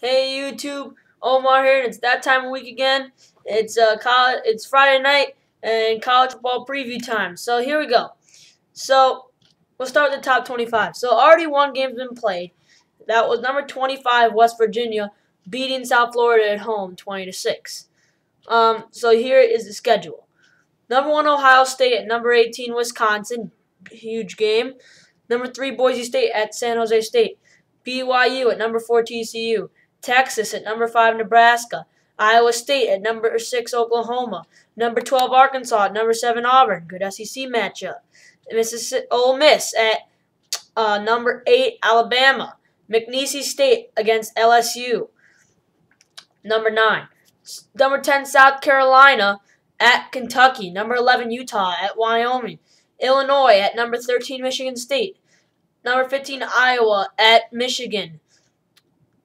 Hey YouTube, Omar here, and it's that time of week again. It's Friday night and college football preview time. So here we go. So we'll start with the top 25. So already one game's been played. That was number 25 West Virginia beating South Florida at home 20-6. So here is the schedule. Number 1 Ohio State at number 18 Wisconsin, huge game. Number 3 Boise State at San Jose State. BYU at number 4 TCU. Texas at number 5 Nebraska. Iowa State at number 6 Oklahoma. Number 12 Arkansas at number 7 Auburn. Good SEC matchup. Ole Miss at number 8 Alabama. McNeese State against LSU. Number 9. Number 10 South Carolina at Kentucky. Number 11 Utah at Wyoming. Illinois at number 13 Michigan State. Number 15 Iowa at Michigan.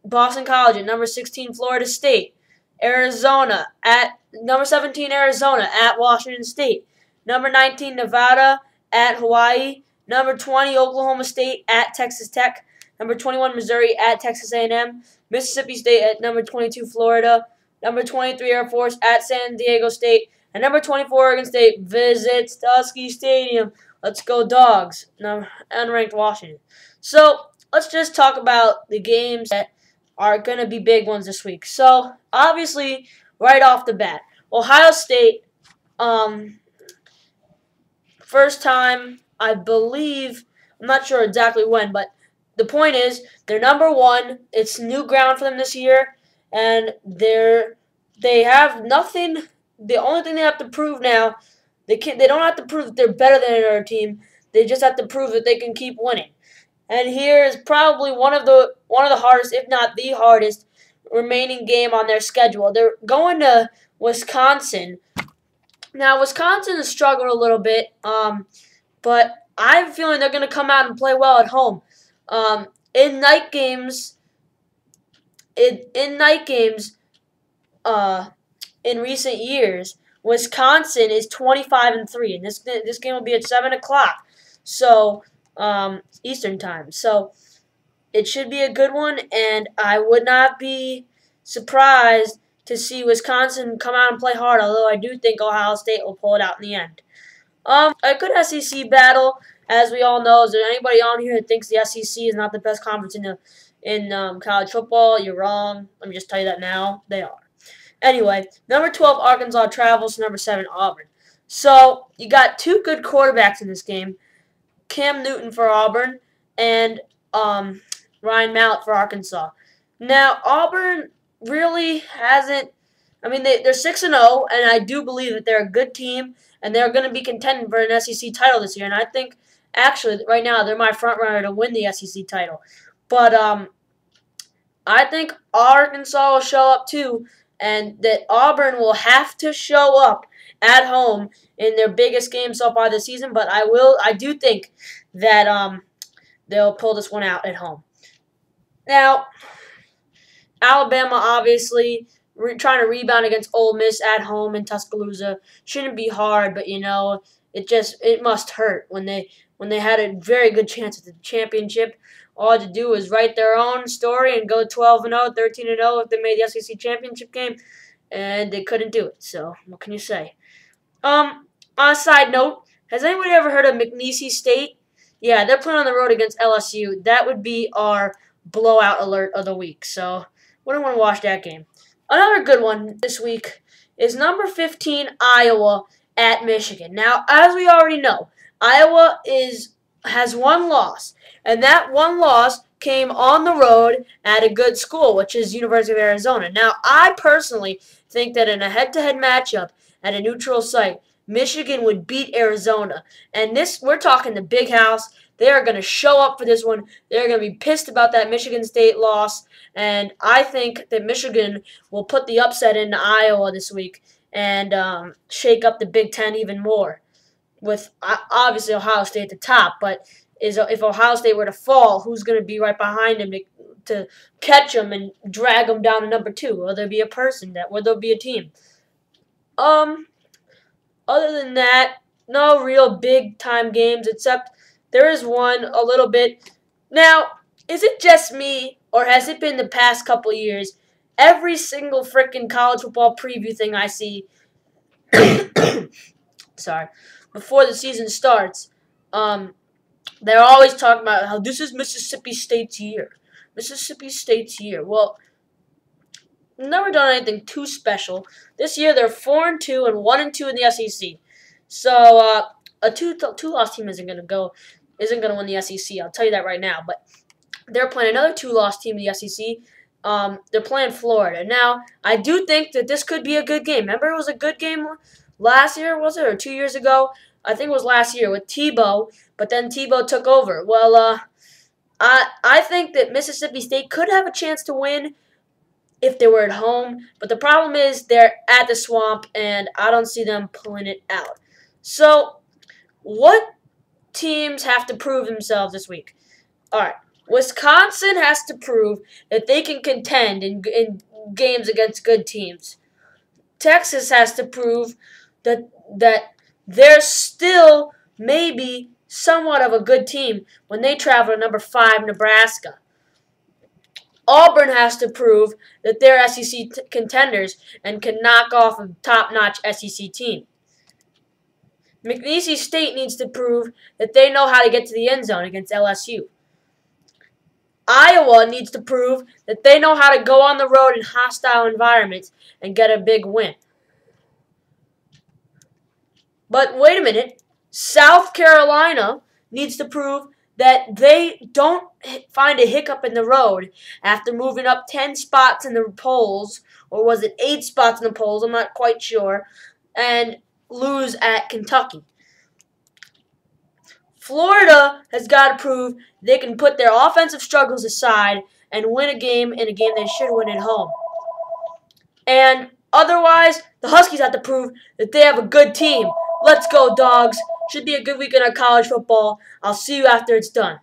Boston College at number 16 Florida State. Arizona at number 17 Arizona at Washington State. Number 19 Nevada at Hawaii. Number 20 Oklahoma State at Texas Tech. Number 21 Missouri at Texas A&M. Mississippi State at number 22 Florida. Number 23 Air Force at San Diego State. And number 24 Oregon State visits Husky Stadium. Let's go Dogs. Unranked Washington. So let's just talk about the games that are going to be big ones this week. So obviously, right off the bat, Ohio State, first time, I believe, I'm not sure exactly when, but the point is, they're number 1. It's new ground for them this year, and they have nothing. The only thing they have to prove now, they don't have to prove that they're better than another team. They just have to prove that they can keep winning. And here is probably one of the hardest, if not the hardest, remaining game on their schedule. They're going to Wisconsin. Now, Wisconsin has struggled a little bit, but I have a feeling they're going to come out and play well at home. In night games, in recent years, Wisconsin is 25-3, and this game will be at 7 o'clock. So Eastern time. So it should be a good one, and I would not be surprised to see Wisconsin come out and play hard, although I do think Ohio State will pull it out in the end. A good SEC battle, as we all know. Is there anybody on here that thinks the SEC is not the best conference in college football? You're wrong. Let me just tell you that now. They are. Anyway, number 12 Arkansas travels to number 7 Auburn. So you got two good quarterbacks in this game. Cam Newton for Auburn and Ryan Mallett for Arkansas. Now, Auburn really hasn't – I mean, they're 6-0, and I do believe that they're a good team, and they're going to be contending for an SEC title this year. And I think, actually, right now, they're my front runner to win the SEC title. But I think Arkansas will show up too, and that Auburn will have to show up at home in their biggest game so far this season, but I do think that they'll pull this one out at home. Now, Alabama obviously trying to rebound against Ole Miss at home in Tuscaloosa shouldn't be hard, but you know it must hurt when they had a very good chance at the championship. All they had to do was write their own story and go 12-0, 13-0 if they made the SEC championship game, and they couldn't do it. So what can you say? On a side note, has anybody ever heard of McNeese State? Yeah, they're playing on the road against LSU. That would be our blowout alert of the week. So wouldn't want to watch that game. Another good one this week is number 15 Iowa at Michigan. Now, as we already know, Iowa has one loss, and that one loss came on the road at a good school, which is University of Arizona. Now, I personally think that in a head-to-head matchup at a neutral site, Michigan would beat Arizona. And we're talking the big house. They are going to show up for this one. They're going to be pissed about that Michigan State loss. And I think that Michigan will put the upset into Iowa this week and shake up the Big Ten even more. With obviously Ohio State at the top, but if Ohio State were to fall, who's going to be right behind them to catch them and drag them down to number 2? Will there be a person? Will there be a team? Other than that, no real big-time games, except there is one a little bit. Now, is it just me, or has it been the past couple years? Every single freaking college football preview thing I see, sorry, before the season starts, they're always talking about how this is Mississippi State's year. Mississippi State's year. Well, never done anything too special. This year they're 4-2 and 1-2 in the SEC. So a two-loss team isn't gonna win the SEC. I'll tell you that right now. But they're playing another two-loss team in the SEC. They're playing Florida. Now, I do think that this could be a good game. Remember, it was a good game last year, was it, or 2 years ago? I think it was last year with Tebow, but then Tebow took over. Well, I think that Mississippi State could have a chance to win if they were at home, but the problem is they're at the Swamp, and I don't see them pulling it out. So, what teams have to prove themselves this week? All right. Wisconsin has to prove that they can contend in games against good teams. Texas has to prove that they're still maybe somewhat of a good team when they travel to number 5 Nebraska. Auburn has to prove that they're SEC contenders and can knock off a top-notch SEC team. McNeese State needs to prove that they know how to get to the end zone against LSU. Iowa needs to prove that they know how to go on the road in hostile environments and get a big win. But wait a minute. South Carolina needs to prove that they don't find a hiccup in the road after moving up 10 spots in the polls, or was it 8 spots in the polls, I'm not quite sure, and lose at Kentucky. Florida has got to prove they can put their offensive struggles aside and win a game in a game they should win at home. And otherwise, the Huskies have to prove that they have a good team. Let's go, Dogs. Should be a good weekend of college football. I'll see you after it's done.